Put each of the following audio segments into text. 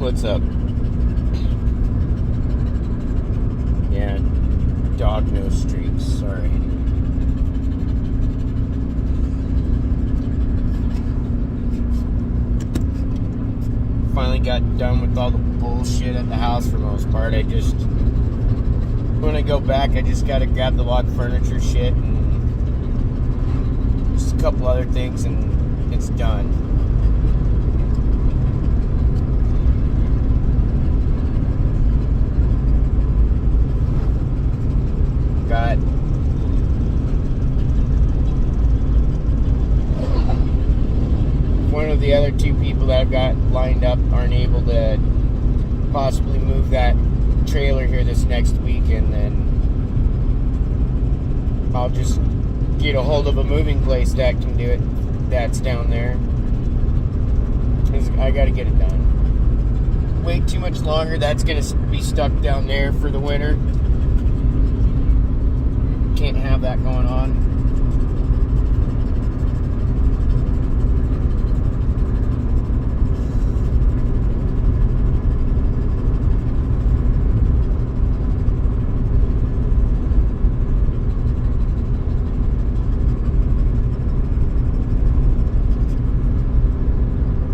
What's up? Yeah, dog nose streaks, sorry. Finally got done with all the bullshit at the house for the most part. When I go back, I just gotta grab the log furniture shit and just a couple other things and it's done. Got one of the other two people that I've got lined up aren't able to possibly move that trailer here this next week, and then I'll just get a hold of a moving place that can do it, that's down there. I gotta get it done. Wait too much longer, that's gonna be stuck down there for the winter. Can't have that going on.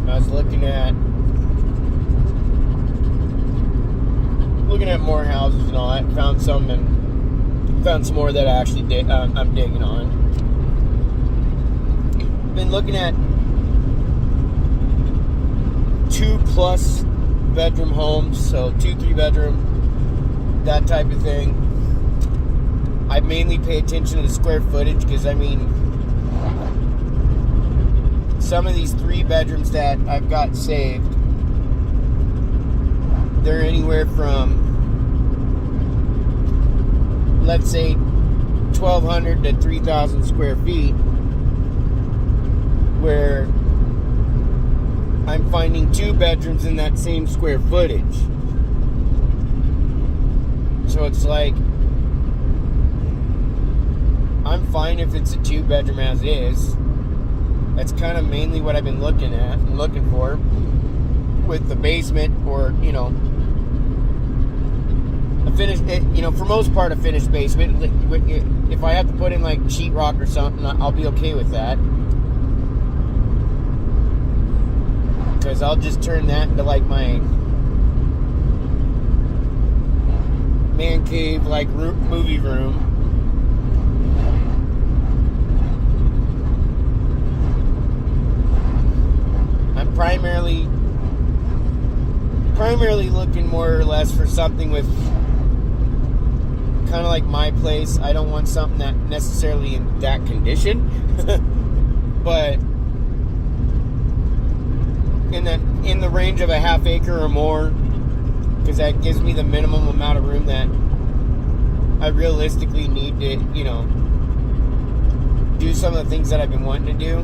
I was looking at more houses and all that. Found some more that I actually I'm digging on. Been looking at 2+ bedroom homes, so 2-3 bedroom, that type of thing. I mainly pay attention to the square footage because some of these 3 bedrooms that I've got saved, they're anywhere from, let's say, 1,200 to 3,000 square feet, where I'm finding 2 bedrooms in that same square footage. So it's like, I'm fine if it's a 2 bedroom as is. That's kind of mainly what I've been looking for with the basement, or, a finished, for most part, a finished basement. If I have to put in like sheetrock or something, I'll be okay with that, because I'll just turn that into like my man cave, like movie room. I'm primarily looking more or less for something with kind of like my place. I don't want something that necessarily in that condition, but in the range of a half acre or more, because that gives me the minimum amount of room that I realistically need to, do some of the things that I've been wanting to do,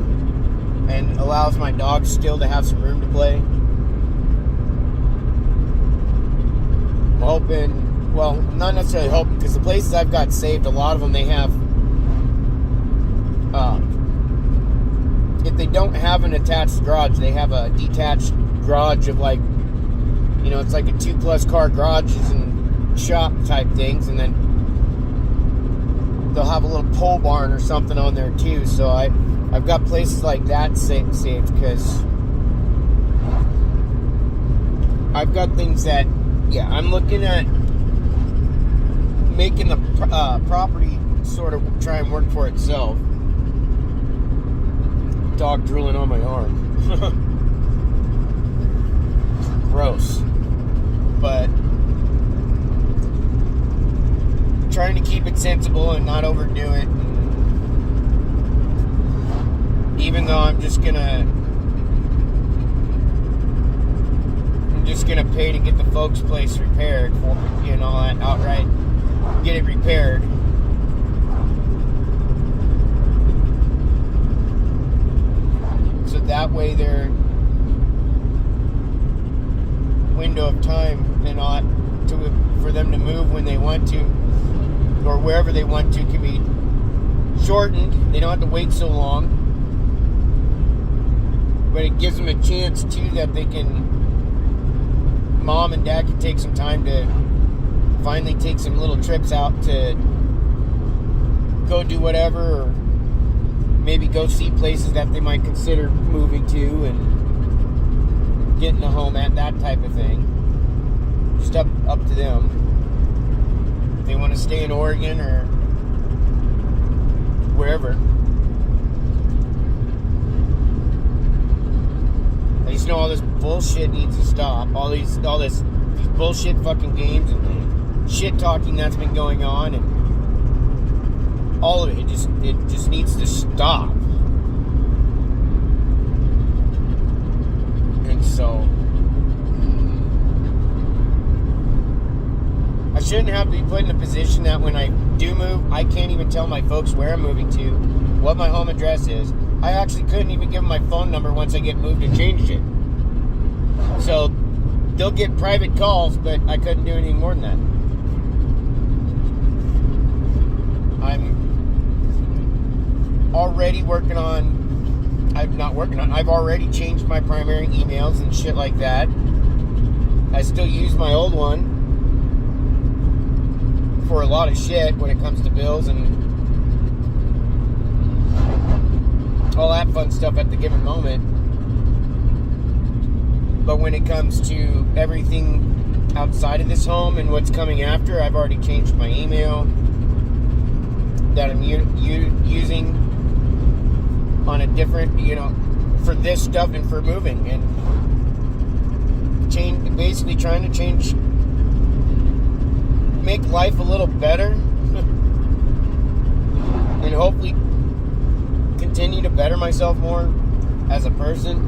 and allows my dogs still to have some room to play. I'm hoping, well, not necessarily hoping, because the places I've got saved, a lot of them, they have, if they don't have an attached garage, they have a detached garage of like, it's like a 2+ car garages and shop type things, and then they'll have a little pole barn or something on there too. So I've got places like that saved, because I've got things that, I'm looking at making the property sort of try and work for itself. Dog drooling on my arm. Gross. But trying to keep it sensible and not overdo it. Even though I'm just gonna pay to get the folks' place repaired, outright get it repaired. So that way their window of time for them to move when they want to, or wherever they want to, can be shortened. They don't have to wait so long. But it gives them a chance too that they can mom and dad could take some time to finally take some little trips out to go do whatever, or maybe go see places that they might consider moving to and getting a home at, that type of thing. Just up to them. If they want to stay in Oregon or wherever. I just know all this bullshit needs to stop. All these bullshit fucking games and the shit talking that's been going on, and all of it. It just needs to stop. And so I shouldn't have to be put in a position that when I do move, I can't even tell my folks where I'm moving to, what my home address is. I actually couldn't even give them my phone number once I get moved and changed it. So they'll get private calls, but I couldn't do anything more than that. I'm already I've already changed my primary emails and shit like that. I still use my old one for a lot of shit when it comes to bills and all that fun stuff at the given moment. But when it comes to everything outside of this home and what's coming after, I've already changed my email that I'm using on a different, for this stuff and for moving, and basically trying to make life a little better and hopefully continue to better myself more as a person,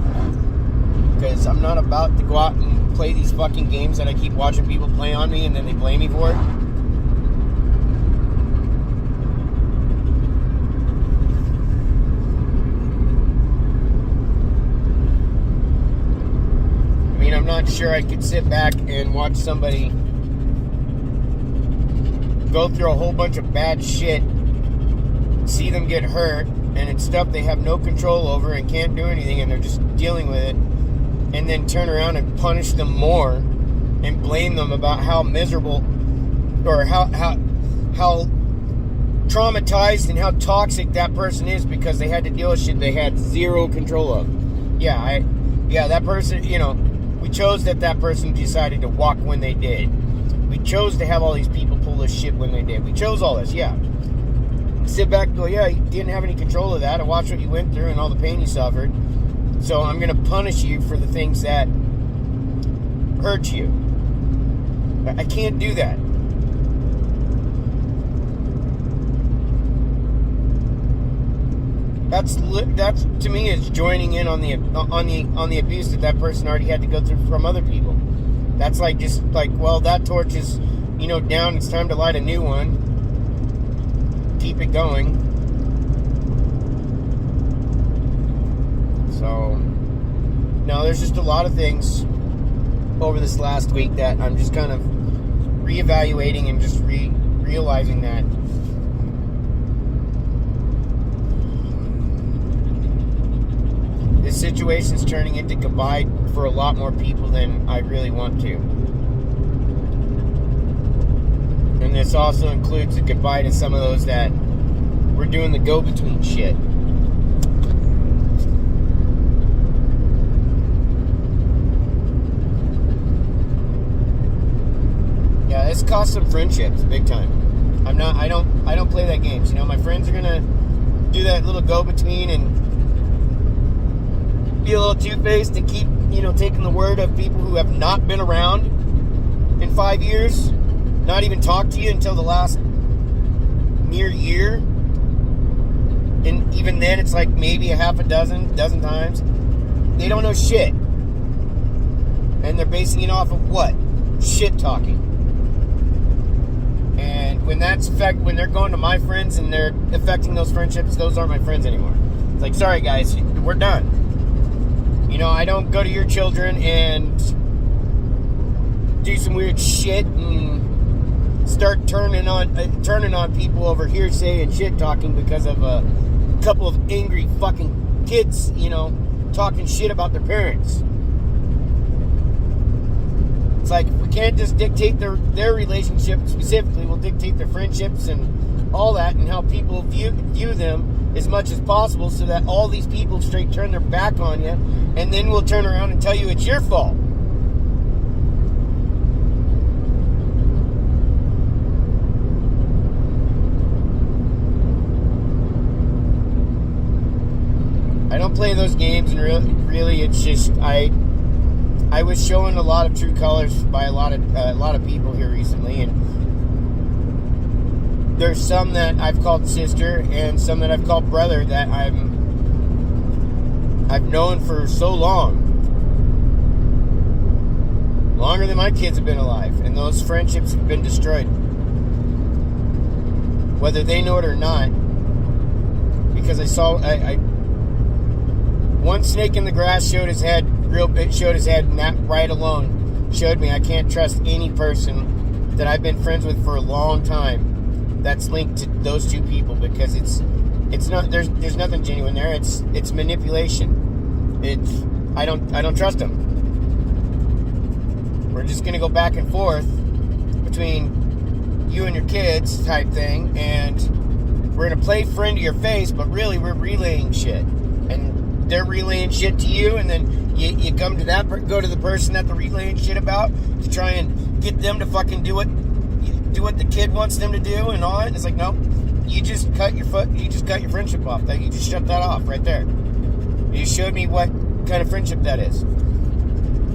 because I'm not about to go out and play these fucking games that I keep watching people play on me and then they blame me for it. I'm not sure I could sit back and watch somebody go through a whole bunch of bad shit, see them get hurt, and it's stuff they have no control over and can't do anything, and they're just dealing with it, and then turn around and punish them more and blame them about how miserable or how traumatized and how toxic that person is because they had to deal with shit they had zero control of. That person, we chose that person decided to walk when they did. We chose to have all these people pull this shit when they did. We chose all this, yeah. Sit back and go, yeah, you didn't have any control of that. I watched what you went through and all the pain you suffered. So I'm going to punish you for the things that hurt you. I can't do that. That's to me is joining in on the abuse that person already had to go through from other people. That's well, that torch is down. It's time to light a new one. Keep it going. So no, there's just a lot of things over this last week that I'm just kind of reevaluating and just realizing that this situation's turning into goodbye for a lot more people than I really want to. And this also includes a goodbye to some of those that were doing the go-between shit. Yeah, it's cost some friendships, big time. I don't play that games. My friends are gonna do that little go-between and be a little two-faced and keep, taking the word of people who have not been around in 5 years, not even talked to you until the last mere year, and even then it's like maybe a half a dozen times. They don't know shit, and they're basing it off of what? Shit talking. And when they're going to my friends and they're affecting those friendships, those aren't my friends anymore. It's like, sorry guys, we're done. I don't go to your children and do some weird shit and start turning on people over hearsay and shit talking because of a couple of angry fucking kids, talking shit about their parents. It's like, we can't just dictate their relationship specifically. We'll dictate their friendships and all that, and how people view them as much as possible, so that all these people straight turn their back on you, and then we'll turn around and tell you it's your fault. I don't play those games, and really, it's just I was showing a lot of true colors by a lot of people here recently, and there's some that I've called sister, and some that I've called brother that I've known for so long, longer than my kids have been alive, and those friendships have been destroyed, whether they know it or not, because I one snake in the grass showed his head, and that right alone showed me I can't trust any person that I've been friends with for a long time that's linked to those two people, because it's not, there's nothing genuine there. It's manipulation. I don't trust them. We're just gonna go back and forth between you and your kids type thing, and we're gonna play friend to your face, but really we're relaying shit, and they're relaying shit to you, and then you come to go to the person that they're relaying shit about to try and get them to fucking do what the kid wants them to do and all that. And it's like, no, you just cut your friendship off. That you just shut that off right there. You showed me what kind of friendship that is.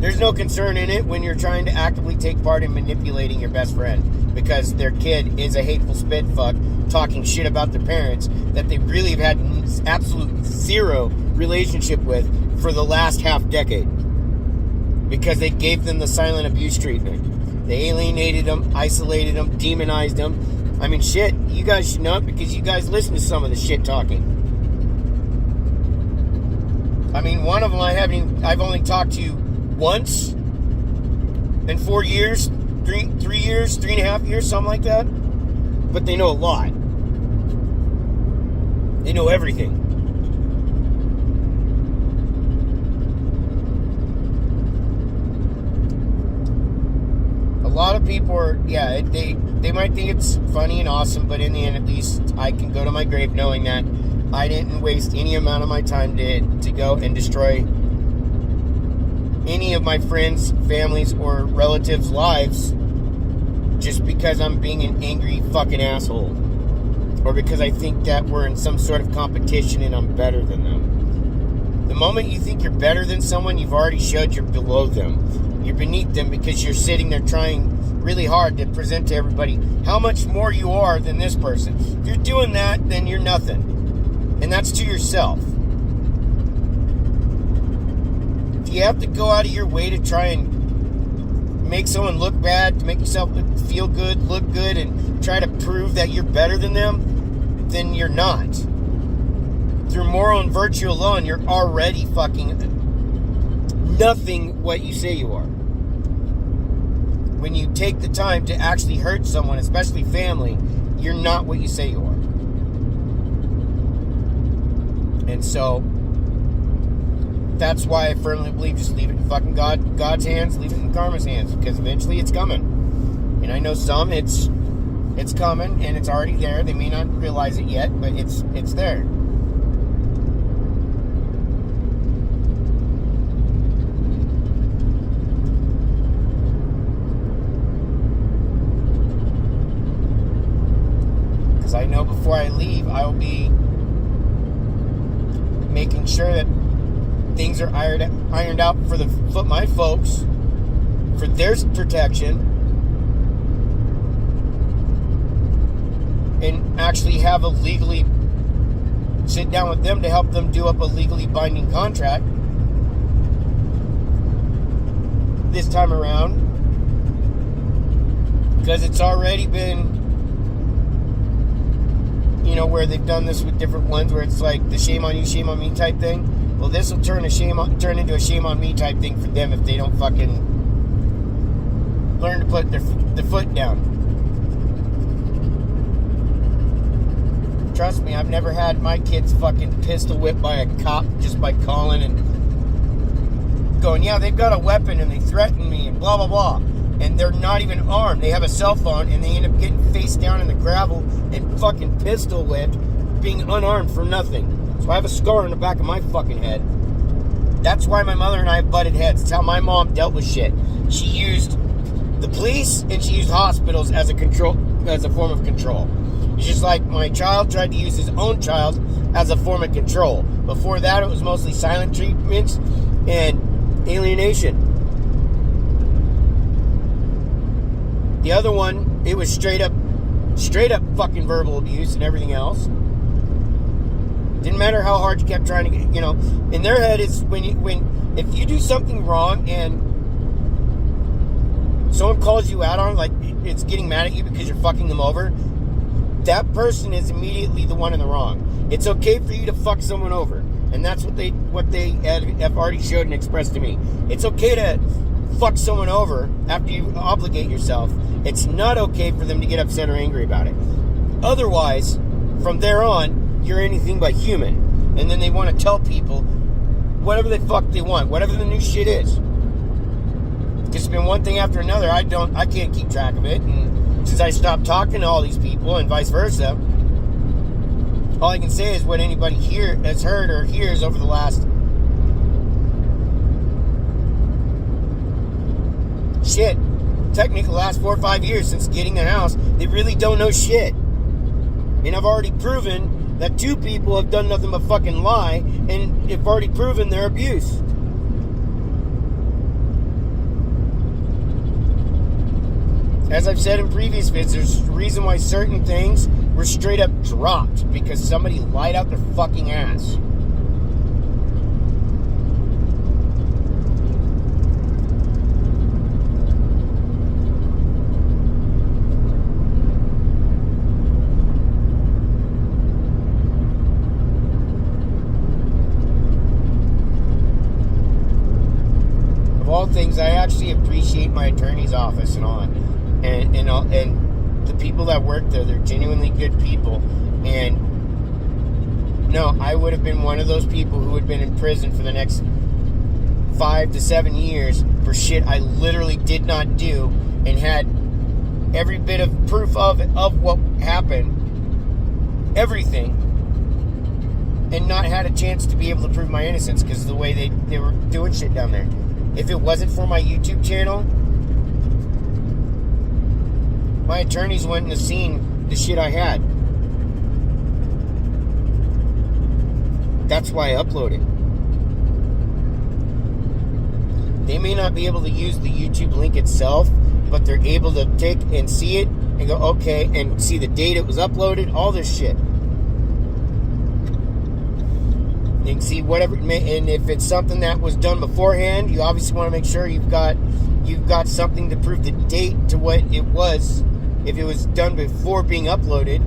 There's no concern in it when you're trying to actively take part in manipulating your best friend, because their kid is a hateful spit fuck talking shit about their parents that they really have had absolute zero relationship with for the last half decade, because they gave them the silent abuse treatment. They alienated them, isolated them, demonized them. I mean, shit, you guys should know it, because you guys listen to some of the shit talking. I mean, one of them I've only talked to once in 4 years, 3 years, 3.5 years, something like that. But they know a lot. They know everything. A lot of people are, they might think it's funny and awesome, but in the end, at least I can go to my grave knowing that I didn't waste any amount of my time to go and destroy any of my friends, families, or relatives' lives just because I'm being an angry fucking asshole, or because I think that we're in some sort of competition and I'm better than them. The moment you think you're better than someone, you've already showed you're below them. You're beneath them, because you're sitting there trying really hard to present to everybody how much more you are than this person. If you're doing that, then you're nothing. And that's to yourself. If you have to go out of your way to try and make someone look bad, to make yourself feel good, look good, and try to prove that you're better than them, then you're not. Through moral and virtue alone, you're already fucking nothing what you say you are. When you take the time to actually hurt someone, especially family, you're not what you say you are. And so that's why I firmly believe just leave it in fucking God's hands, leave it in karma's hands, because eventually it's coming. And I know some it's coming and it's already there. They may not realize it yet, but it's there. Because I know before I leave, I will be making sure that things are ironed out for my folks, for their protection, and actually have a legally sit down with them to help them do up a legally binding contract this time around, because it's already been, where they've done this with different ones, where it's like the shame on you, shame on me type thing. Well, this will turn into a shame on me type thing for them if they don't fucking learn to put their foot down. Trust me, I've never had my kids fucking pistol whipped by a cop just by calling and going, yeah, they've got a weapon and they threaten me and blah, blah, blah. and they're not even armed. They have a cell phone, and they end up getting face down in the gravel and fucking pistol whipped, being unarmed for nothing. So I have a scar on the back of my fucking head. That's why my mother and I have butted heads. It's how my mom dealt with shit. She used the police and she used hospitals as a form of control. It's just like my child tried to use his own child as a form of control. Before that, it was mostly silent treatments and alienation. The other one, it was straight up fucking verbal abuse and everything else. Didn't matter how hard you kept trying to get, in their head is if you do something wrong and someone calls you out on, like it's getting mad at you because you're fucking them over, that person is immediately the one in the wrong. It's okay for you to fuck someone over. And that's what they have already showed and expressed to me. It's okay to fuck someone over after you obligate yourself. It's not okay for them to get upset or angry about it. Otherwise, from there on, you're anything but human. And then they want to tell people whatever the fuck they want, whatever the new shit is. It's been one thing after another. I can't keep track of it. And since I stopped talking to all these people and vice versa, all I can say is what anybody here has heard or hears over the last technically the last 4 or 5 years since getting the house, they really don't know shit. And I've already proven that 2 people have done nothing but fucking lie, and have already proven their abuse. As I've said in previous vids, there's a reason why certain things were straight up dropped, because somebody lied out their fucking ass. All things, I actually appreciate my attorney's office and all that, and the people that work there. They're genuinely good people. And no, I would have been one of those people who had been in prison for the next 5 to 7 years for shit I literally did not do, and had every bit of proof of what happened, everything, and not had a chance to be able to prove my innocence because of the way they were doing shit down there. If it wasn't for my YouTube channel, my attorneys wouldn't have seen the shit I had. That's why I uploaded. They may not be able to use the YouTube link itself, but they're able to take and see it and go, okay, and see the date it was uploaded, all this shit. You can see whatever, and if it's something that was done beforehand, you obviously want to make sure you've got something to prove the date to what it was, if it was done before being uploaded.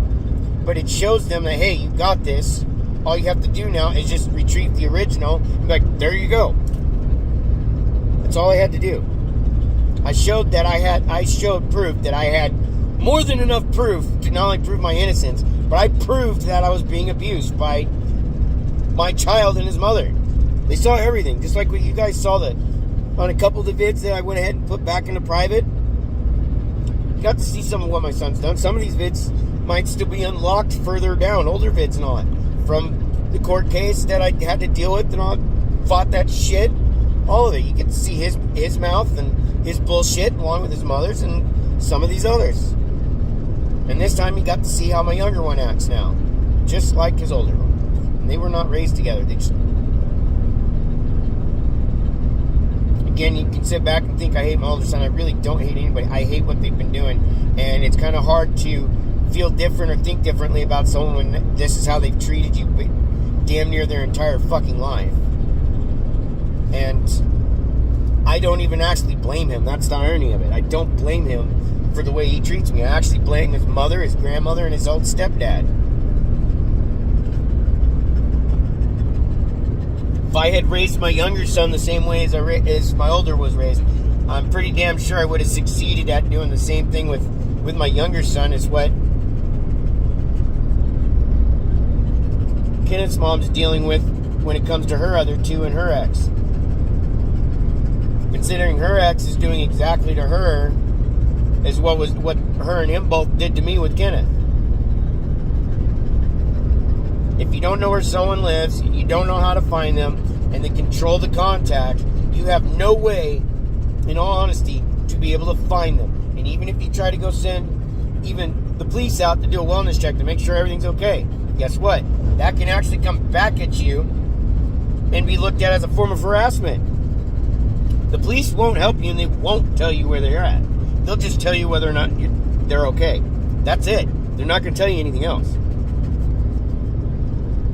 But it shows them that, hey, you got this. All you have to do now is just retrieve the original and be like, there you go. That's all I had to do. I showed proof that I had more than enough proof to not only prove my innocence, but I proved that I was being abused by my child and his mother. They saw everything, just like what you guys saw on a couple of the vids that I went ahead and put back into private. You got to see some of what my son's done. Some of these vids might still be unlocked further down, older vids and all that, from the court case that I had to deal with and all, fought that shit, all of it. You get to see his mouth and his bullshit along with his mother's and some of these others. And this time you got to see how my younger one acts now, just like his older one. They were not raised together. Again, you can sit back and think I hate my older son. I really don't hate anybody. I hate what they've been doing. And it's kind of hard to feel different or think differently about someone when this is how they've treated you damn near their entire fucking life. And I don't even actually blame him. That's the irony of it. I don't blame him for the way he treats me. I actually blame his mother, his grandmother, and his old stepdad. If I had raised my younger son the same way as my older was raised, I'm pretty damn sure I would have succeeded at doing the same thing with my younger son as what Kenneth's mom's dealing with when it comes to her other two and her ex. Been considering her ex is doing exactly to her is what her and him both did to me with Kenneth. If you don't know where someone lives, you don't know how to find them, and they control the contact, you have no way, in all honesty, to be able to find them. And even if you try to go send even the police out to do a wellness check to make sure everything's okay, guess what? That can actually come back at you and be looked at as a form of harassment. The police won't help you, and they won't tell you where they're at. They'll just tell you whether or not they're okay. That's it. They're not going to tell you anything else.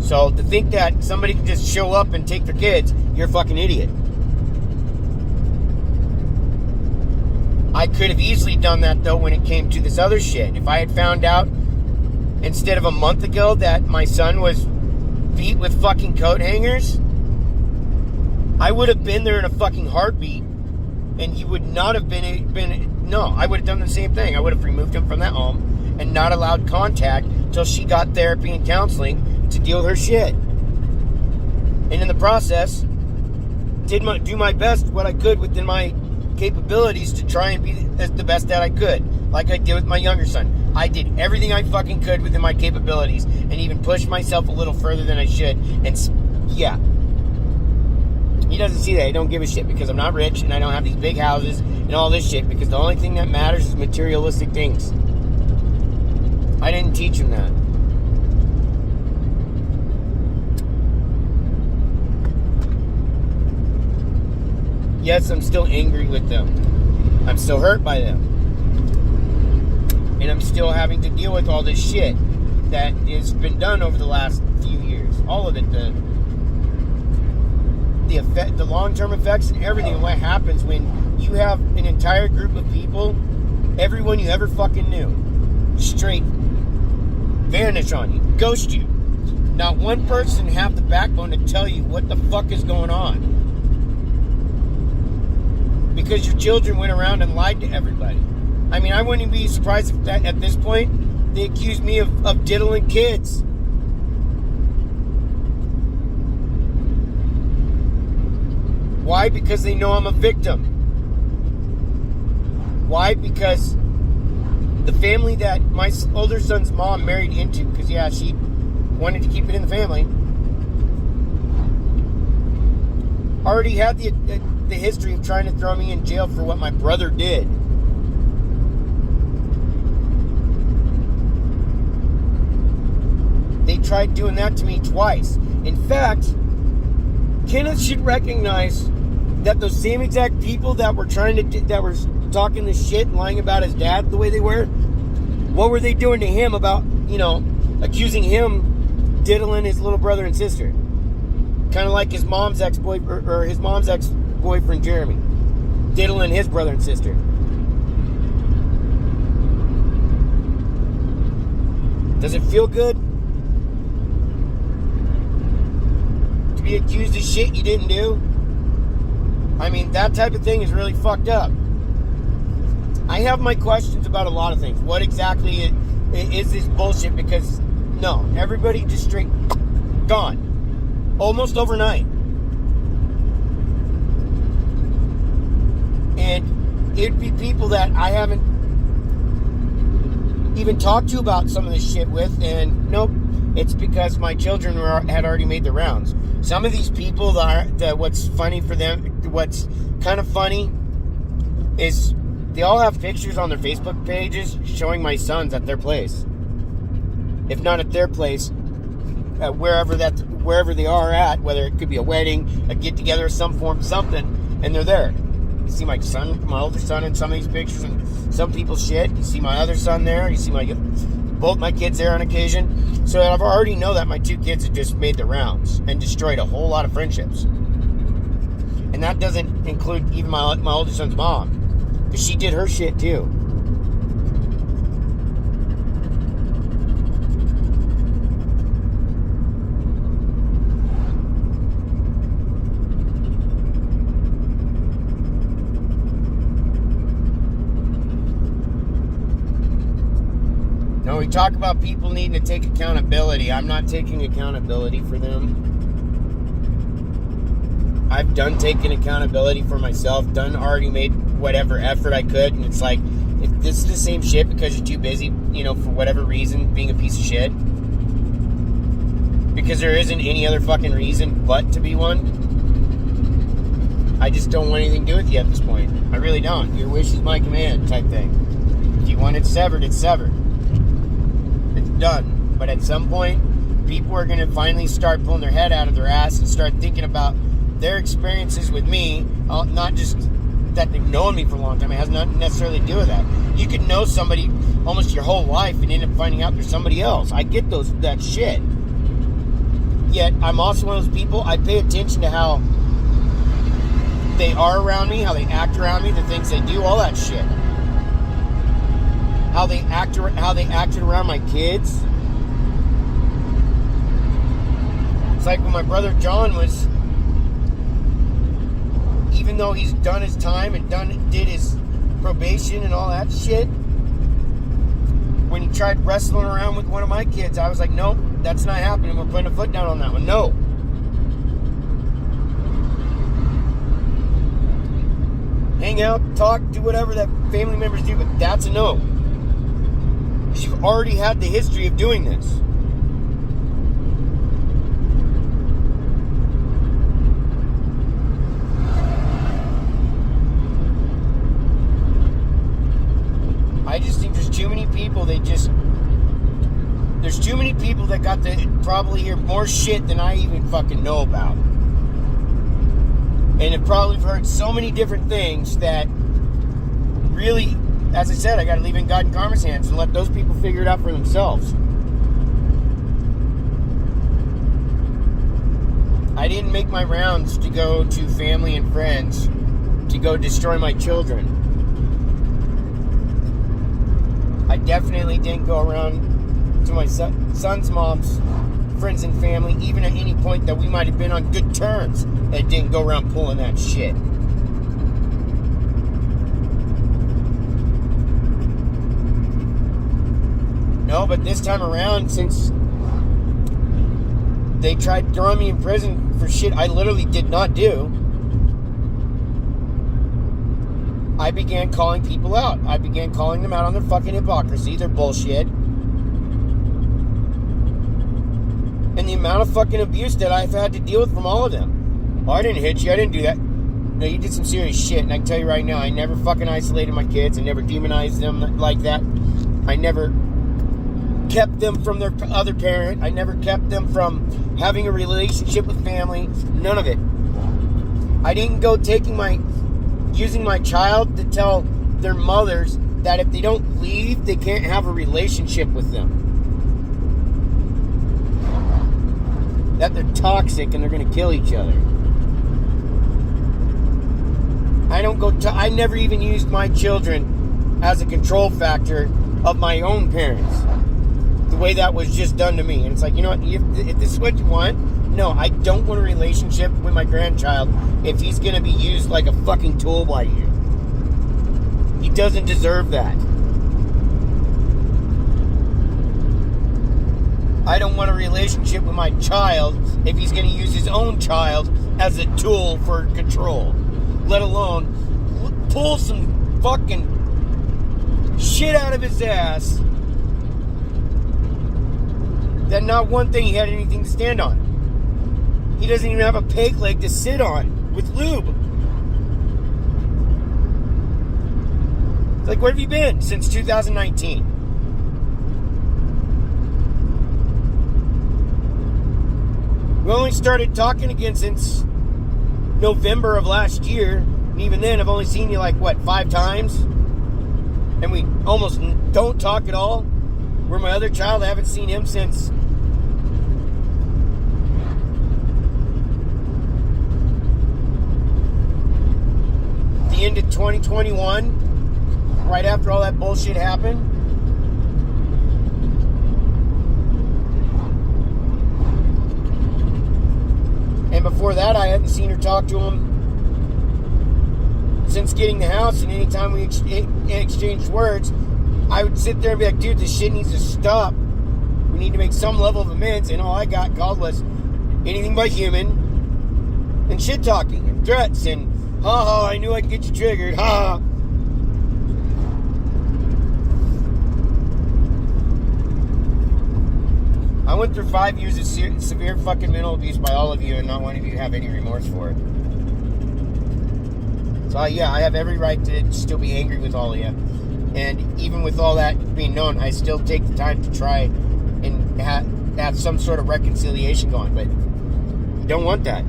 So to think that somebody can just show up and take their kids, you're a fucking idiot. I could have easily done that, though, when it came to this other shit. If I had found out instead of a month ago that my son was beat with fucking coat hangers, I would have been there in a fucking heartbeat, and he would not have no, I would have done the same thing. I would have removed him from that home and not allowed contact until she got therapy and counseling to deal with her shit. And in the process, do my best, what I could within my capabilities to try and be the best that I could. Like I did with my younger son. I did everything I fucking could within my capabilities and even pushed myself a little further than I should. And yeah. He doesn't see that. I don't give a shit because I'm not rich and I don't have these big houses and all this shit, because the only thing that matters is materialistic things. I didn't teach him that. Yes, I'm still angry with them. I'm still hurt by them. And I'm still having to deal with all this shit that has been done over the last few years. All of it. The long-term effects and everything, and what happens when you have an entire group of people, everyone you ever fucking knew, straight vanish on you, ghost you. Not one person have the backbone to tell you what the fuck is going on. Because your children went around and lied to everybody. I mean, I wouldn't be surprised if that, at this point, they accused me of diddling kids. Why? Because they know I'm a victim. Why? Because the family that my older son's mom married into, because yeah, she wanted to keep it in the family, already had the history of trying to throw me in jail for what my brother did. They tried doing that to me twice. In fact, Kenneth should recognize that those same exact people that were that were talking this shit and lying about his dad the way they were, what were they doing to him about, accusing him diddling his little brother and sister? Kind of like his mom's ex-boyfriend, or his mom's ex-boyfriend, Jeremy, diddling his brother and sister. Does it feel good to be accused of shit you didn't do? I mean, that type of thing is really fucked up. I have my questions about a lot of things. What exactly is this bullshit? Because, no, everybody just straight gone. Almost overnight. And it'd be people that I haven't even talked to about some of this shit with, and nope, it's because my children had already made the rounds. Some of these people that what's funny for them, what's kind of funny is they all have pictures on their Facebook pages showing my sons at their place. If not at their place, wherever they are at, whether it could be a wedding, a get together of some form, something, and they're there. You see my older son in some of these pictures, and some people's shit. You see my other son there. You see both my kids there on occasion. So I've already know that my two kids have just made the rounds and destroyed a whole lot of friendships. And that doesn't include even my older son's mom, because she did her shit too. Now we talk about people needing to take accountability. I'm not taking accountability for them. I've done taking accountability for myself, already made whatever effort I could, and it's like, if this is the same shit because you're too busy, for whatever reason, being a piece of shit, because there isn't any other fucking reason but to be one, I just don't want anything to do with you at this point. I really don't. Your wish is my command type thing. If you want it severed, it's severed. It's done. But at some point, people are going to finally start pulling their head out of their ass and start thinking about their experiences with me, not just that they've known me for a long time. It has nothing necessarily to do with that. You could know somebody almost your whole life and end up finding out there's somebody else. I get that shit. Yet, I'm also one of those people, I pay attention to how they are around me, how they act around me, the things they do, all that shit. How they acted around my kids. It's like when my brother John was, even though he's done his time and did his probation and all that shit, when he tried wrestling around with one of my kids, I was like, nope, that's not happening. We're putting a foot down on that one. No. Hang out, talk, do whatever that family members do, but that's a no. Because you've already had the history of doing this. I just think there's too many people, there's too many people that got to probably hear more shit than I even fucking know about. And have probably heard so many different things that really, as I said, I got to leave in God and karma's hands and let those people figure it out for themselves. I didn't make my rounds to go to family and friends to go destroy my children. I definitely didn't go around to my son's mom's friends and family, even at any point that we might have been on good terms, and didn't go around pulling that shit. No, but this time around, since they tried throwing me in prison for shit I literally did not do, I began calling people out. I began calling them out on their fucking hypocrisy, their bullshit, and the amount of fucking abuse that I've had to deal with from all of them. Oh, I didn't hit you. I didn't do that. No, you did some serious shit, and I can tell you right now, I never fucking isolated my kids. I never demonized them like that. I never kept them from their other parent. I never kept them from having a relationship with family. None of it. I didn't go using my child to tell their mothers that if they don't leave, they can't have a relationship with them. That they're toxic and they're going to kill each other. I never even used my children as a control factor of my own parents. The way that was just done to me. And it's like, you know what, if this is what you want, no, I don't want a relationship with my grandchild if he's going to be used like a fucking tool by you. He doesn't deserve that. I don't want a relationship with my child if he's going to use his own child as a tool for control. Let alone pull some fucking shit out of his ass that not one thing he had anything to stand on. He doesn't even have a peg leg to sit on with lube. It's like, where have you been since 2019? We only started talking again since November of last year. And even then, I've only seen you 5 times? And we almost don't talk at all. Where my other child, I haven't seen him since the end of 2021. Right after all that bullshit happened. And before that, I hadn't seen her talk to him since getting the house. And anytime we exchanged words, I would sit there and be like, dude, this shit needs to stop. We need to make some level of amends. And all I got called was anything but human. and shit talking and threats and ha ha, I knew I'd get you triggered, ha. I went through 5 years of severe fucking mental abuse by all of you, and not one of you have any remorse for it. So yeah, I have every right to still be angry with all of you. And even with all that being known, I still take the time to try and have some sort of reconciliation going. But you don't want that.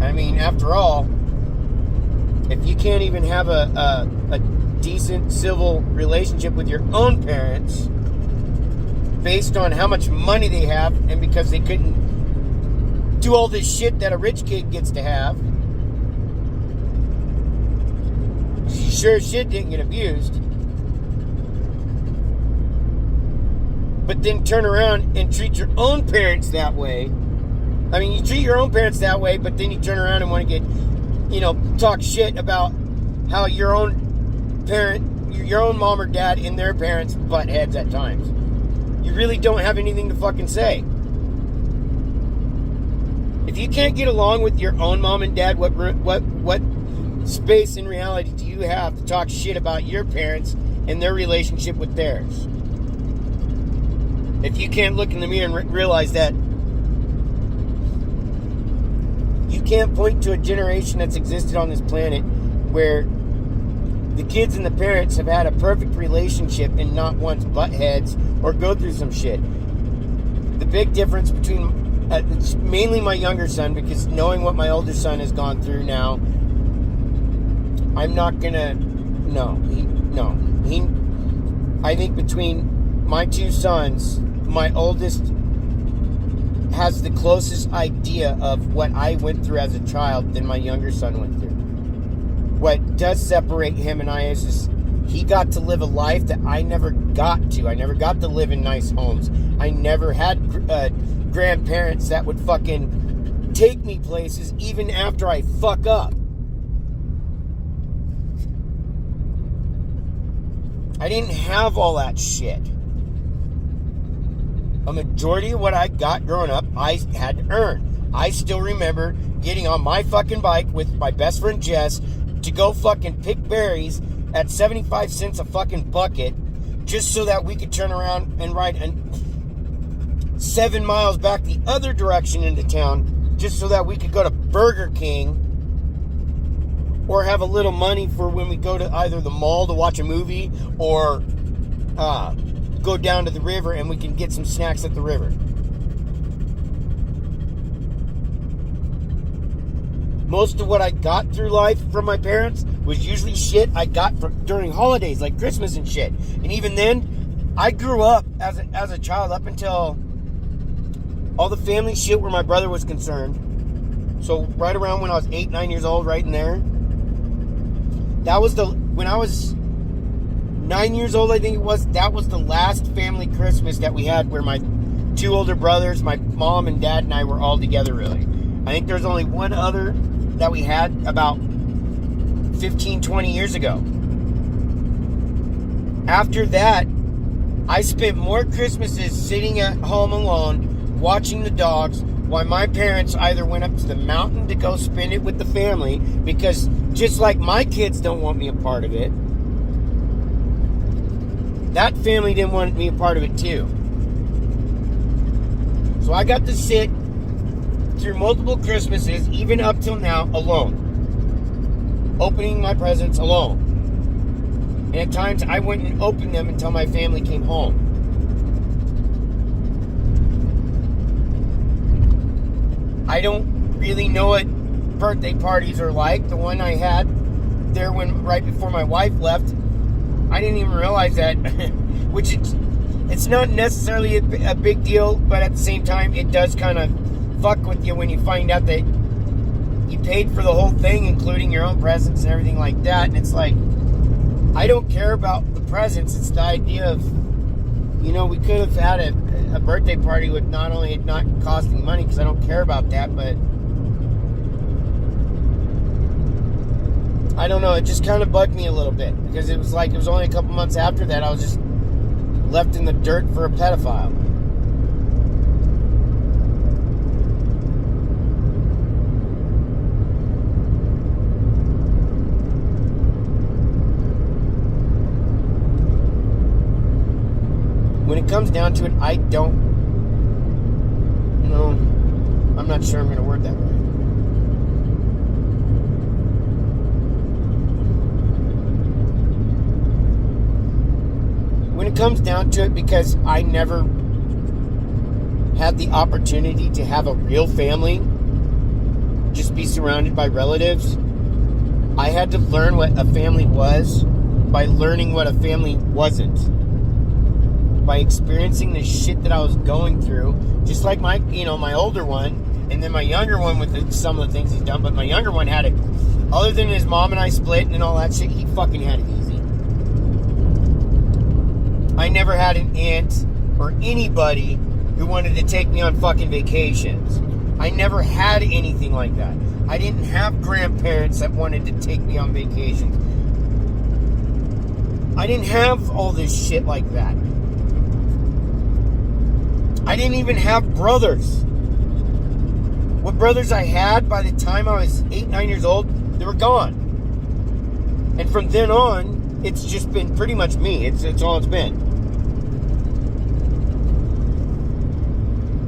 I mean, after all, if you can't even have a decent civil relationship with your own parents based on how much money they have and because they couldn't do all this shit that a rich kid gets to have, you sure as shit didn't get abused. But then turn around and treat your own parents that way. I mean, you treat your own parents that way, but then you turn around and want to get, talk shit about how your own parent, your own mom or dad and their parents butt heads at times. You really don't have anything to fucking say. If you can't get along with your own mom and dad, what space in reality do you have to talk shit about your parents and their relationship with theirs? If you can't look in the mirror and realize that you can't point to a generation that's existed on this planet where the kids and the parents have had a perfect relationship and not once butt heads or go through some shit. The big difference between it's mainly my younger son, because knowing what my older son has gone through now, I'm not gonna. I think between my two sons, my oldest has the closest idea of what I went through as a child than my younger son went through. What does separate him and I is just he got to live a life that I never got to. I never got to live in nice homes. I never had grandparents that would fucking take me places even after I fuck up. I didn't have all that shit. A majority of what I got growing up, I had to earn. I still remember getting on my fucking bike with my best friend Jess to go fucking pick berries at 75 cents a fucking bucket just so that we could turn around and ride 7 miles back the other direction into town just so that we could go to Burger King or have a little money for when we go to either the mall to watch a movie or go down to the river and we can get some snacks at the river. Most of what I got through life from my parents was usually shit I got during holidays like Christmas and shit. And even then, I grew up as a child up until all the family shit where my brother was concerned. So right around when I was 8, 9 years old, right in there. When I was 9 years old, I think it was, that was the last family Christmas that we had where my two older brothers, my mom and dad and I were all together really. I think there's only one other that we had about 15, 20 years ago. After that, I spent more Christmases sitting at home alone, watching the dogs, while my parents either went up to the mountain to go spend it with the family, because just like my kids don't want me a part of it, that family didn't want me a part of it too. So I got to sit through multiple Christmases, even up till now, alone. Opening my presents alone. And at times, I wouldn't open them until my family came home. I don't really know what birthday parties are like. The one I had there right before my wife left, I didn't even realize that, which it's not necessarily a big deal, but at the same time, it does kind of fuck with you when you find out that you paid for the whole thing, including your own presents and everything like that. And it's like, I don't care about the presents. It's the idea of, we could have had a birthday party with not only it not costing money, because I don't care about that, but I don't know, it just kind of bugged me a little bit, because it was only a couple months after that I was just left in the dirt for a pedophile. When it comes down to it, I don't know. I'm not sure I'm going to word that right. When it comes down to it, because I never had the opportunity to have a real family, just be surrounded by relatives, I had to learn what a family was by learning what a family wasn't. By experiencing the shit that I was going through, just like my older one, and then my younger one with some of the things he's done. But my younger one had it, other than his mom and I split and all that shit, he fucking had it easy. I never had an aunt or anybody who wanted to take me on fucking vacations. I never had anything like that. I didn't have grandparents that wanted to take me on vacations. I didn't have all this shit like that. I didn't even have brothers. What brothers I had by the time I was 8, 9 years old, they were gone. And from then on, it's just been pretty much me. It's all it's been.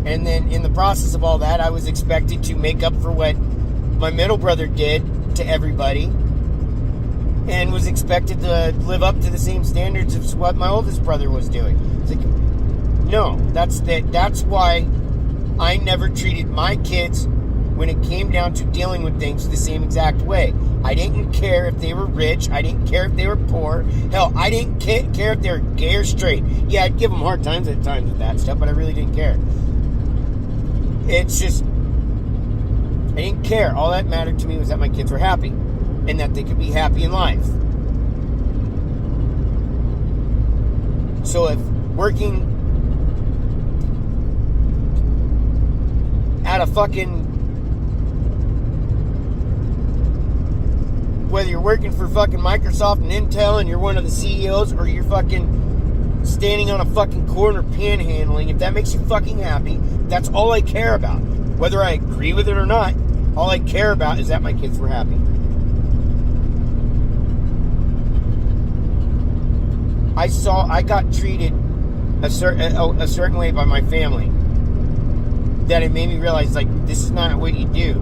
And then in the process of all that, I was expected to make up for what my middle brother did to everybody. And was expected to live up to the same standards as what my oldest brother was doing. It's like, no, that's why I never treated my kids when it came down to dealing with things the same exact way. I didn't care if they were rich. I didn't care if they were poor. Hell, I didn't care if they were gay or straight. Yeah, I'd give them hard times at times with that stuff, but I really didn't care. It's just, I didn't care. All that mattered to me was that my kids were happy and that they could be happy in life. So if working at a fucking, whether you're working for fucking Microsoft and Intel and you're one of the CEOs, or you're fucking standing on a fucking corner panhandling, if that makes you fucking happy, that's all I care about. Whether I agree with it or not, all I care about is that my kids were happy. I got treated a certain way by my family that it made me realize, like, this is not what you do.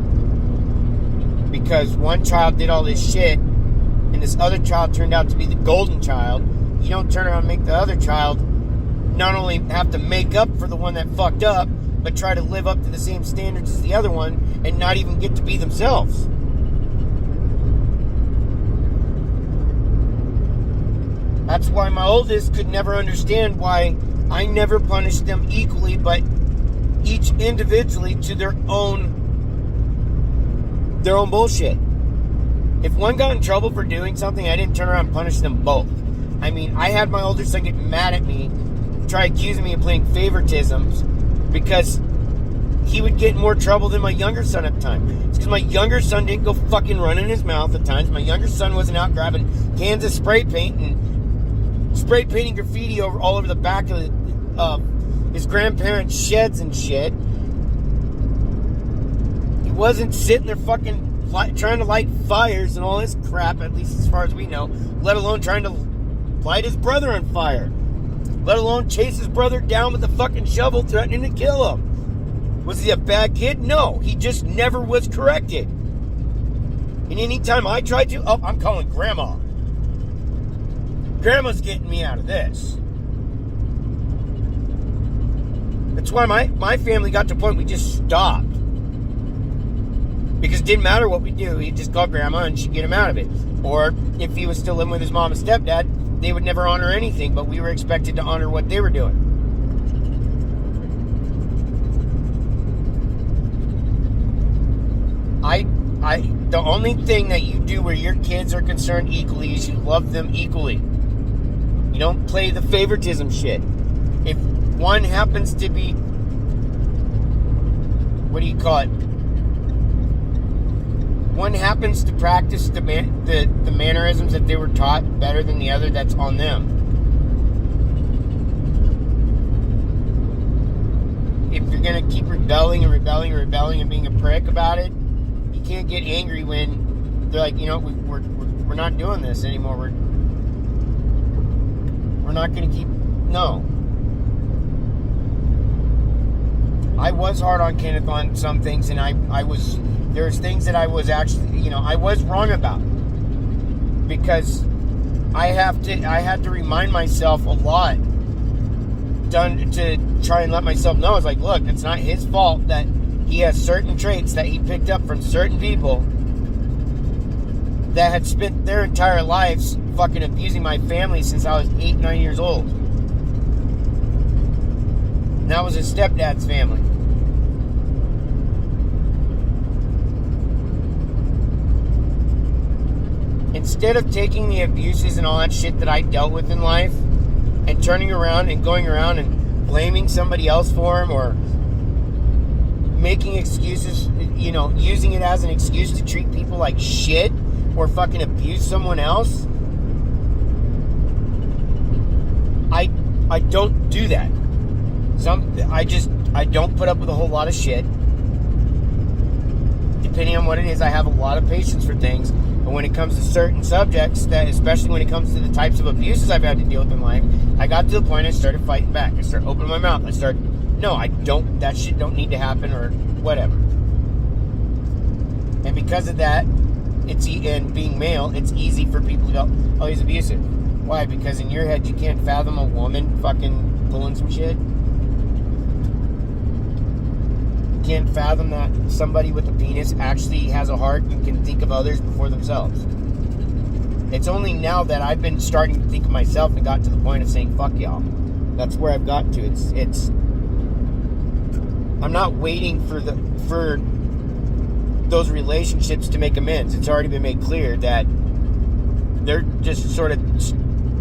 Because one child did all this shit, and this other child turned out to be the golden child. You don't turn around and make the other child not only have to make up for the one that fucked up, but try to live up to the same standards as the other one, and not even get to be themselves. That's why my oldest could never understand why I never punished them equally, but each individually to their own bullshit. If one got in trouble for doing something, I didn't turn around and punish them both. I mean, I had my older son get mad at me, try accusing me of playing favoritisms, because he would get in more trouble than my younger son at the time. It's because my younger son didn't go fucking running his mouth at times. My younger son wasn't out grabbing cans of spray paint and spray painting graffiti all over the back of his grandparents' sheds and shit. He wasn't sitting there fucking trying to light fires and all this crap, at least as far as we know, let alone trying to light his brother on fire, let alone chase his brother down with a fucking shovel threatening to kill him. Was he a bad kid? No, he just never was corrected. And anytime I tried to, I'm calling Grandma. Grandma's getting me out of this. That's why my family got to a point we just stopped. Because it didn't matter what we do. He'd just call Grandma and she'd get him out of it. Or if he was still living with his mom and stepdad, they would never honor anything, but we were expected to honor what they were doing. The only thing that you do where your kids are concerned equally is you love them equally. You don't play the favoritism shit. If one happens to be, what do you call it? One happens to practice the mannerisms that they were taught better than the other, that's on them. if you're gonna keep rebelling and being a prick about it, you can't get angry when they're like, we're not doing this anymore. We're not gonna keep. No. I was hard on Kenneth on some things, and there's things that I was actually, I was wrong about, because I had to remind myself a lot to try and let myself know. It's like, look, it's not his fault that he has certain traits that he picked up from certain people that had spent their entire lives fucking abusing my family since I was 8, 9 years old. And that was his stepdad's family. Instead of taking the abuses and all that shit that I dealt with in life and turning around and going around and blaming somebody else for them, or making excuses, using it as an excuse to treat people like shit or fucking abuse someone else, I don't do that. I don't put up with a whole lot of shit. Depending on what it is, I have a lot of patience for things. But when it comes to certain subjects, that especially when it comes to the types of abuses I've had to deal with in life, I got to the point I started fighting back. I started opening my mouth. That shit don't need to happen, or whatever. And because of that, and being male, it's easy for people to go, oh, he's abusive. Why? Because in your head, you can't fathom a woman fucking pulling some shit. Can't fathom that somebody with a penis actually has a heart and can think of others before themselves. It's only now that I've been starting to think of myself and got to the point of saying, fuck y'all. That's where I've got to. It's I'm not waiting for those relationships to make amends. It's already been made clear that they're just sort of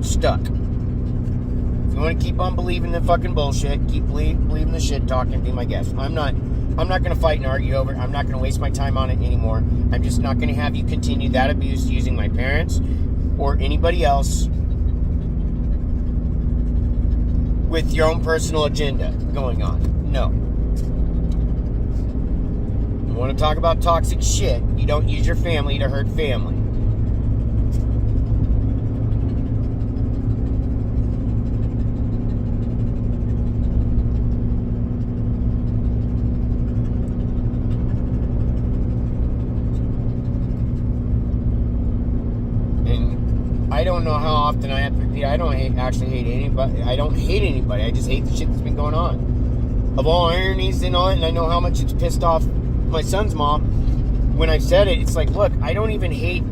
stuck. If you want to keep on believing the fucking bullshit, keep believing the shit talking, be my guest. I'm not going to fight and argue over it. I'm not going to waste my time on it anymore. I'm just not going to have you continue that abuse using my parents or anybody else with your own personal agenda going on. No. You want to talk about toxic shit, you don't use your family to hurt family. I don't know how often I have to repeat. I don't actually hate anybody. I don't hate anybody. I just hate the shit that's been going on. Of all ironies and all that, and I know how much it's pissed off my son's mom. When I said it, it's like, look, I don't even hate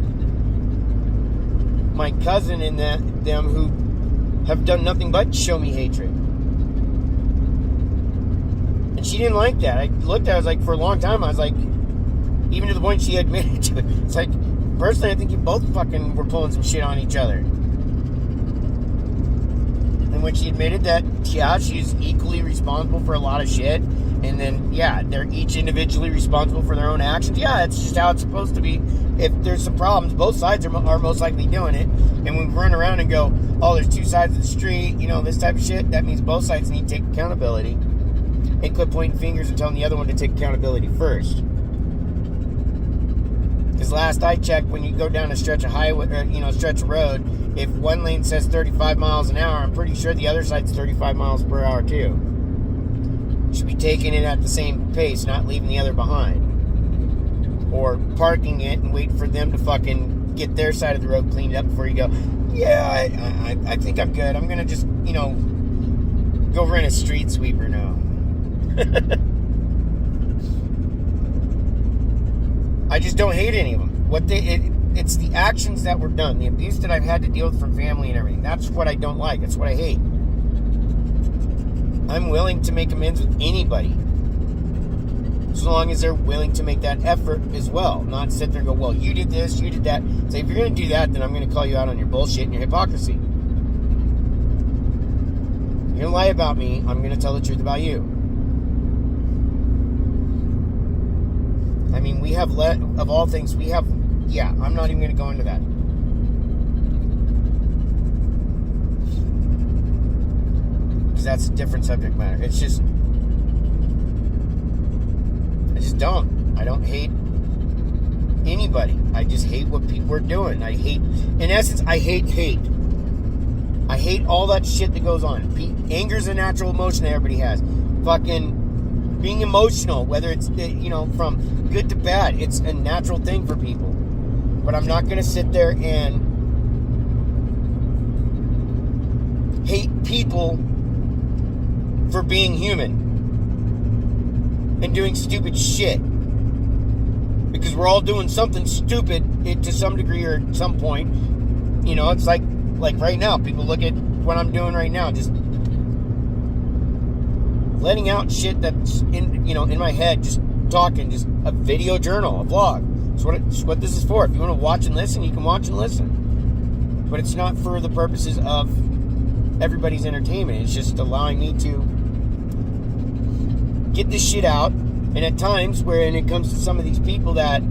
my cousin and them who have done nothing but show me hatred. And she didn't like that. I looked at it, I was like, for a long time, I was like, even to the point she admitted to it. It's like, personally, I think you both fucking were pulling some shit on each other. And when she admitted that, yeah, she's equally responsible for a lot of shit, and then, yeah, they're each individually responsible for their own actions, yeah, it's just how it's supposed to be. If there's some problems, both sides are most likely doing it. And when we run around and go, oh, there's two sides of the street, this type of shit, that means both sides need to take accountability and quit pointing fingers and telling the other one to take accountability first. Because last I checked, when you go down a stretch of highway, or, stretch of road, if one lane says 35 miles an hour, I'm pretty sure the other side's 35 miles per hour too. You should be taking it at the same pace, not leaving the other behind. Or parking it and wait for them to fucking get their side of the road cleaned up before you go, yeah, I think I'm good. I'm going to just, go rent a street sweeper now. I just don't hate any of them. It's the actions that were done, the abuse that I've had to deal with from family and everything. That's what I don't like. That's what I hate. I'm willing to make amends with anybody, as long as they're willing to make that effort as well. Not sit there and go, well, you did this, you did that. Say, if you're going to do that, then I'm going to call you out on your bullshit and your hypocrisy. You're going to lie about me, I'm going to tell the truth about you. I mean, we have, of all things, I'm not even going to go into that. Because that's a different subject matter. It's just, don't. I don't hate anybody. I just hate what people are doing. I hate, in essence, I hate hate. I hate all that shit that goes on. Anger is a natural emotion that everybody has. Fucking being emotional, whether it's, from good to bad, it's a natural thing for people. But I'm not going to sit there and hate people for being human and doing stupid shit. Because we're all doing something stupid to some degree or at some point. It's like right now, people look at what I'm doing right now, just letting out shit that's in my head, just talking, just a video journal, a vlog. It's what this is for. If you want to watch and listen, you can watch and listen. But it's not for the purposes of everybody's entertainment. It's just allowing me to get this shit out. And at times, when it comes to some of these people that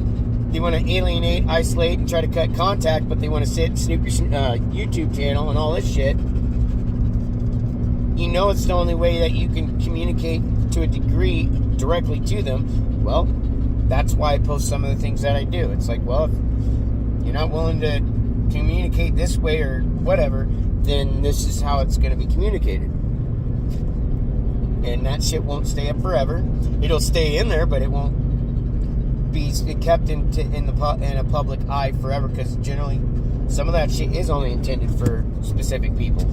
they want to alienate, isolate, and try to cut contact, but they want to snoop your YouTube channel and all this shit, it's the only way that you can communicate to a degree directly to them. Well, that's why I post some of the things that I do. It's like, well, if you're not willing to communicate this way or whatever, then this is how it's going to be communicated. And that shit won't stay up forever. It'll stay in there, but it won't be kept in a public eye forever, because generally some of that shit is only intended for specific people.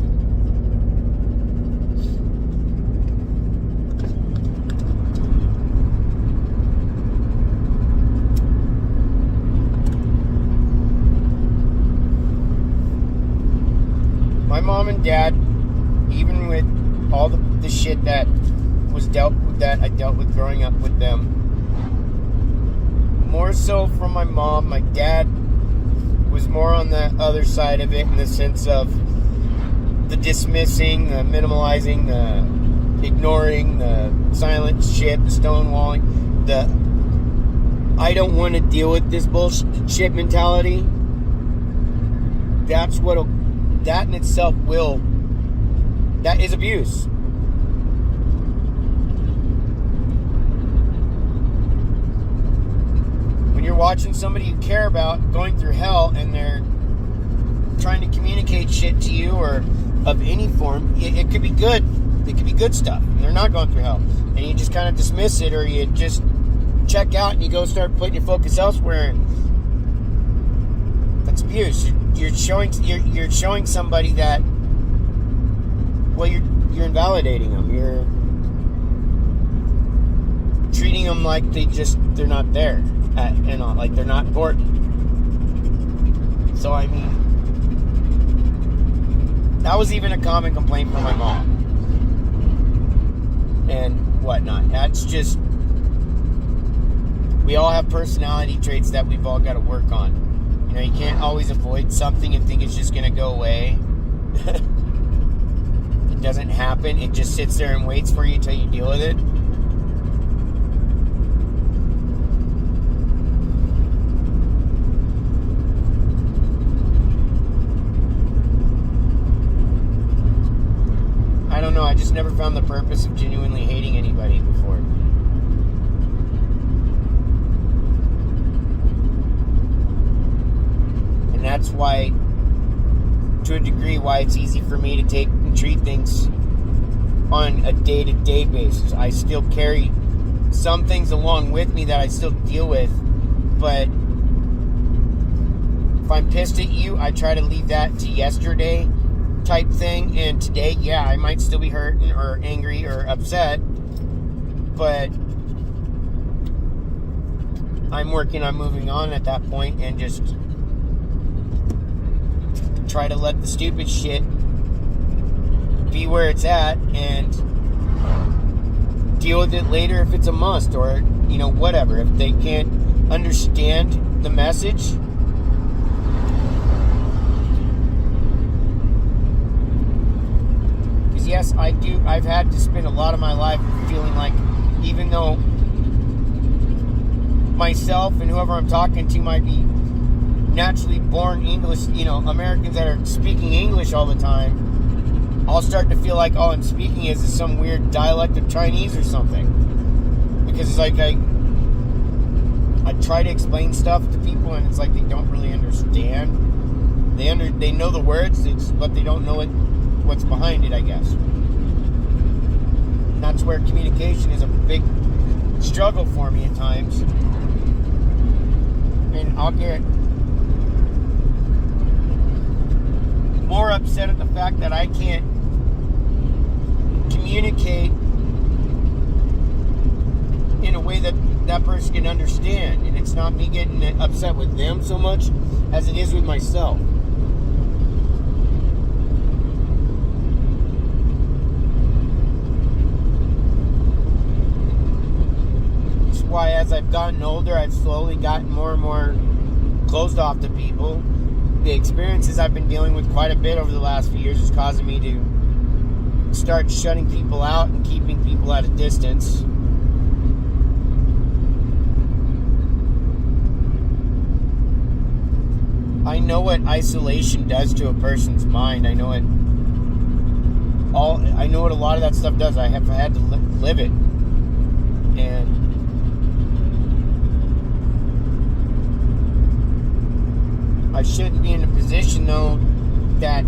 My mom and dad, even with all the shit that I dealt with growing up with them, more so from my mom. My dad was more on the other side of it, in the sense of the dismissing, the minimalizing, the ignoring, the silent shit, the stonewalling, the I don't want to deal with this bullshit mentality. That in itself that is abuse. When you're watching somebody you care about going through hell and they're trying to communicate shit to you, or of any form, it could be good. It could be good stuff. And they're not going through hell. And you just kind of dismiss it, or you just check out and you go start putting your focus elsewhere. That's abuse. You're showing somebody that, well, you're invalidating them. You're treating them like they're not there, like they're not important. So I mean, that was even a common complaint from my mom and whatnot. That's just, we all have personality traits that we've all got to work on. You can't always avoid something and think it's just going to go away. It doesn't happen. It just sits there and waits for you until you deal with it. I don't know. I just never found the purpose of genuinely hating anybody before. That's why, to a degree, why it's easy for me to take and treat things on a day-to-day basis. I still carry some things along with me that I still deal with, but if I'm pissed at you, I try to leave that to yesterday type thing, and today, yeah, I might still be hurt or angry or upset, but I'm working on moving on at that point and just try to let the stupid shit be where it's at and deal with it later if it's a must, or whatever. If they can't understand the message, because yes, I've had to spend a lot of my life feeling like, even though myself and whoever I'm talking to might be naturally born English, Americans that are speaking English all the time, I'll start to feel like, I'm speaking as some weird dialect of Chinese or something. Because it's like I try to explain stuff to people, and it's like they don't really understand. They know the words, but they don't know what's behind it, I guess. And that's where communication is a big struggle for me at times. And I'll get more upset at the fact that I can't communicate in a way that that person can understand. And it's not me getting upset with them so much as it is with myself. That's why as I've gotten older, I've slowly gotten more and more closed off to people. The experiences I've been dealing with quite a bit over the last few years is causing me to start shutting people out and keeping people at a distance. I know what isolation does to a person's mind. I know what a lot of that stuff does. I have had to live it. And I shouldn't be in a position, though, that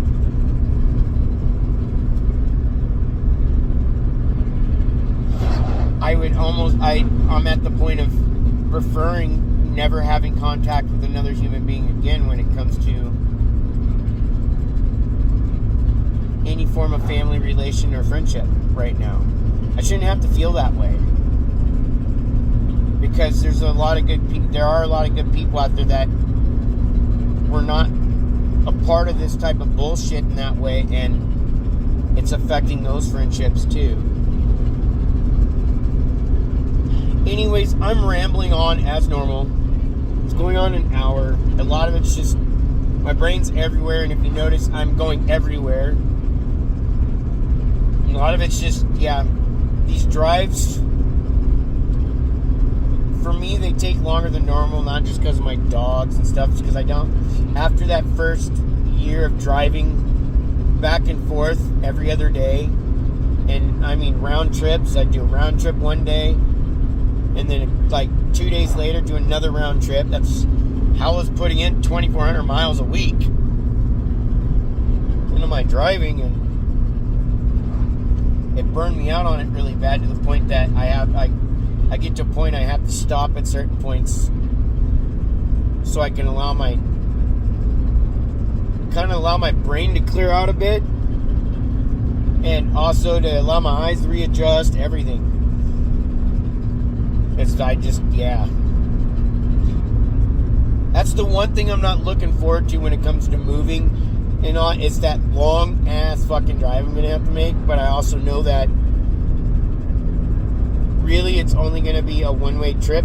I'm at the point of preferring never having contact with another human being again when it comes to any form of family relation or friendship right now. I shouldn't have to feel that way. Because there are a lot of good people out there that were not a part of this type of bullshit in that way, and it's affecting those friendships too. Anyways, I'm rambling on as normal. It's going on an hour. A lot of it's just my brain's everywhere, and if you notice, I'm going everywhere. And a lot of it's just, these drives, for me, they take longer than normal, not just because of my dogs and stuff, it's because I don't. After that first year of driving back and forth every other day, and I mean round trips, I do a round trip one day, and then like 2 days later do another round trip. That's how I was putting in 2,400 miles a week into my driving, and it burned me out on it really bad, to the point that I get to a point I have to stop at certain points so I can allow my brain to clear out a bit, and also to allow my eyes to readjust, everything. That's the one thing I'm not looking forward to when it comes to moving. It's that long ass fucking drive I'm gonna have to make, but I also know that really it's only gonna be a one-way trip.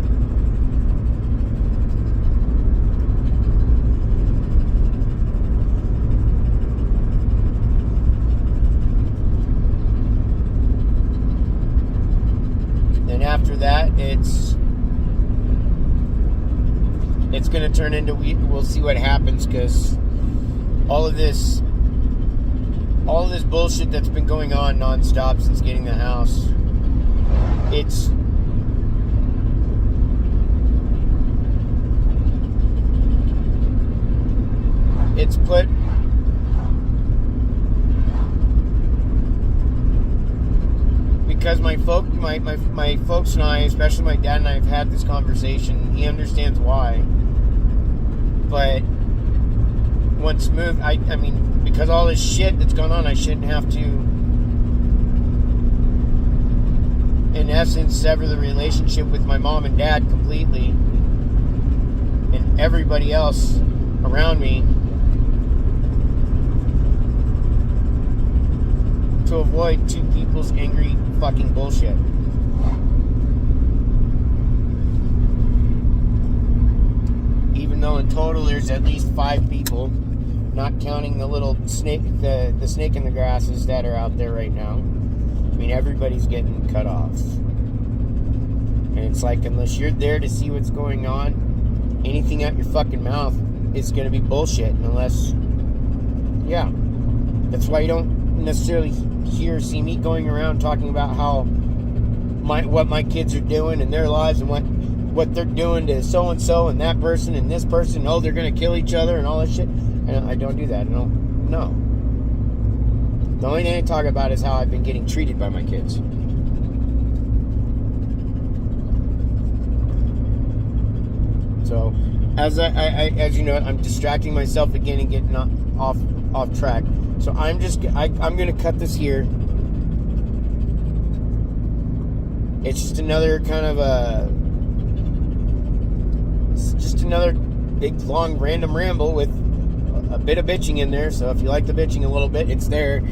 And after that, it's going to turn into, we'll see what happens, because all of this bullshit that's been going on nonstop since getting the house, it's put because my folks and I, especially my dad and I, have had this conversation. He understands why. But once moved, I mean, because all this shit that's going on, I shouldn't have to, in essence, sever the relationship with my mom and dad completely, and everybody else around me, to avoid two people's angry fucking bullshit. Even though in total there's at least 5 people, not counting the little snake, the snake in the grasses that are out there right now. I mean, everybody's getting cut off. And it's like, unless you're there to see what's going on, anything out your fucking mouth is going to be bullshit. Unless, that's why you don't necessarily hear or see me going around talking about what my kids are doing in their lives and what what they're doing to so-and-so and that person and this person. Oh, they're going to kill each other and all that shit. And I don't do that. No. The only thing I talk about is how I've been getting treated by my kids. So, as you know, I'm distracting myself again and getting off track. So I'm going to cut this here. It's just another kind of another big, long, random ramble with a bit of bitching in there. So if you like the bitching a little bit, it's there.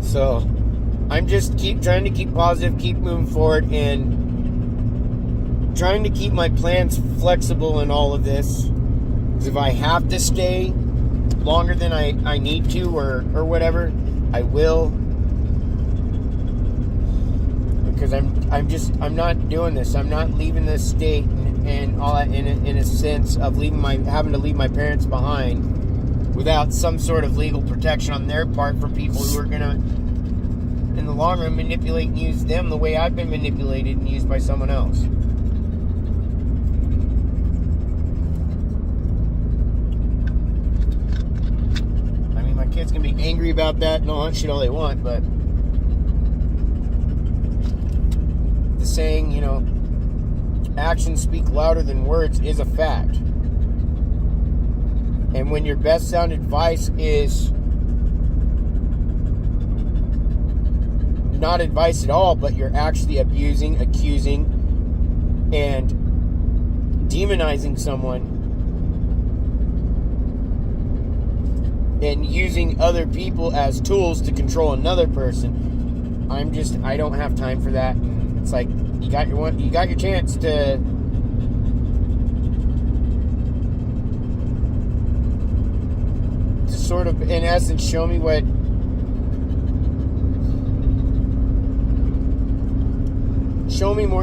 So I'm just trying to keep positive, keep moving forward, and trying to keep my plans flexible in all of this. Because if I have to stay longer than I need to or whatever, I will. Because I'm not doing this. I'm not leaving this state and all that in a sense of having to leave my parents behind without some sort of legal protection on their part for people who are gonna, in the long run, manipulate and use them the way I've been manipulated and used by someone else. I mean, my kids can be angry about that and all that shit all they want, but the saying, you know, actions speak louder than words is a fact. And when your best sound advice is not advice at all, but you're actually abusing, accusing, and demonizing someone and using other people as tools to control another person, I don't have time for that. And it's like, you got your chance to sort of, in essence, show me more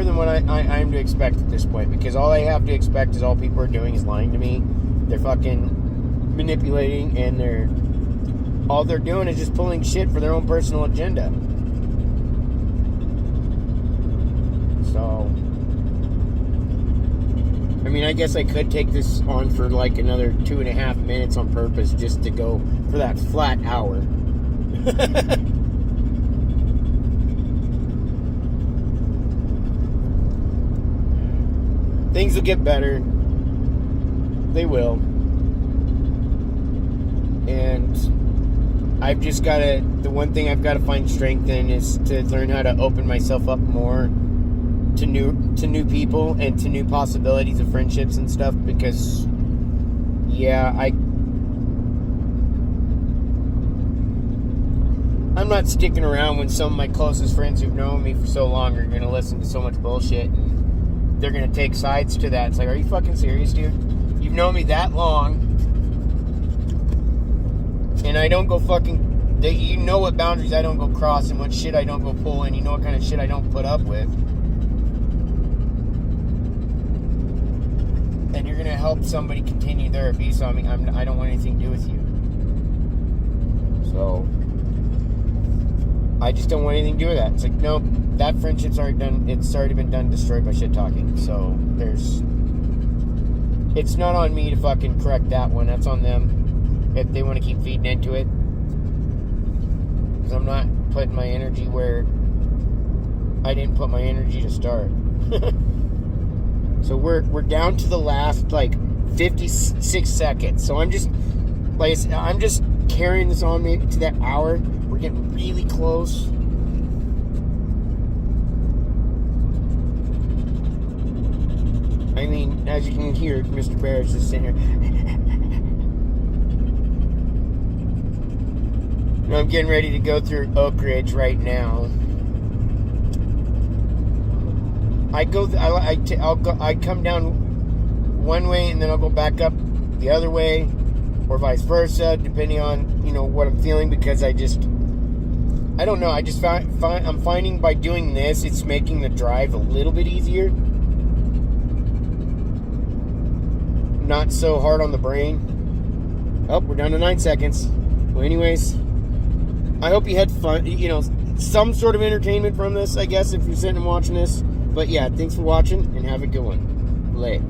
than what I'm to expect at this point, because all I have to expect is all people are doing is lying to me. They're fucking manipulating, and all they're doing is just pulling shit for their own personal agenda. So, I mean, I guess I could take this on for like another 2.5 minutes on purpose just to go for that flat hour. Things will get better. They will. And I've just got to, the one thing I've got to find strength in is to learn how to open myself up more to new people and to new possibilities of friendships and stuff, because I'm not sticking around when some of my closest friends who've known me for so long are going to listen to so much bullshit and they're going to take sides to that. It's like, are you fucking serious, dude? You've known me that long and I don't go fucking, you know what boundaries I don't go cross and what shit I don't go pull in. You know what kind of shit I don't put up with. And you're going to help somebody continue their abuse on me. I don't want anything to do with you. So, I just don't want anything to do with that. It's like, nope, that friendship's already done. It's already been done, destroyed by shit talking. So, it's not on me to fucking correct that one. That's on them if they want to keep feeding into it. Because I'm not putting my energy where I didn't put my energy to start. So we're down to the last like 56 seconds. So I'm just carrying this on me to that hour. We're getting really close. I mean, as you can hear, Mr. Bear is just sitting here. I'm getting ready to go through Oak Ridge right now. I come down one way and then I'll go back up the other way, or vice versa, depending on, you know, what I'm feeling, because I don't know, I just I'm finding by doing this, it's making the drive a little bit easier. Not so hard on the brain. Oh, we're down to 9 seconds. Well, anyways, I hope you had fun, you know, some sort of entertainment from this, I guess, if you're sitting and watching this. But yeah, thanks for watching, and have a good one. lit.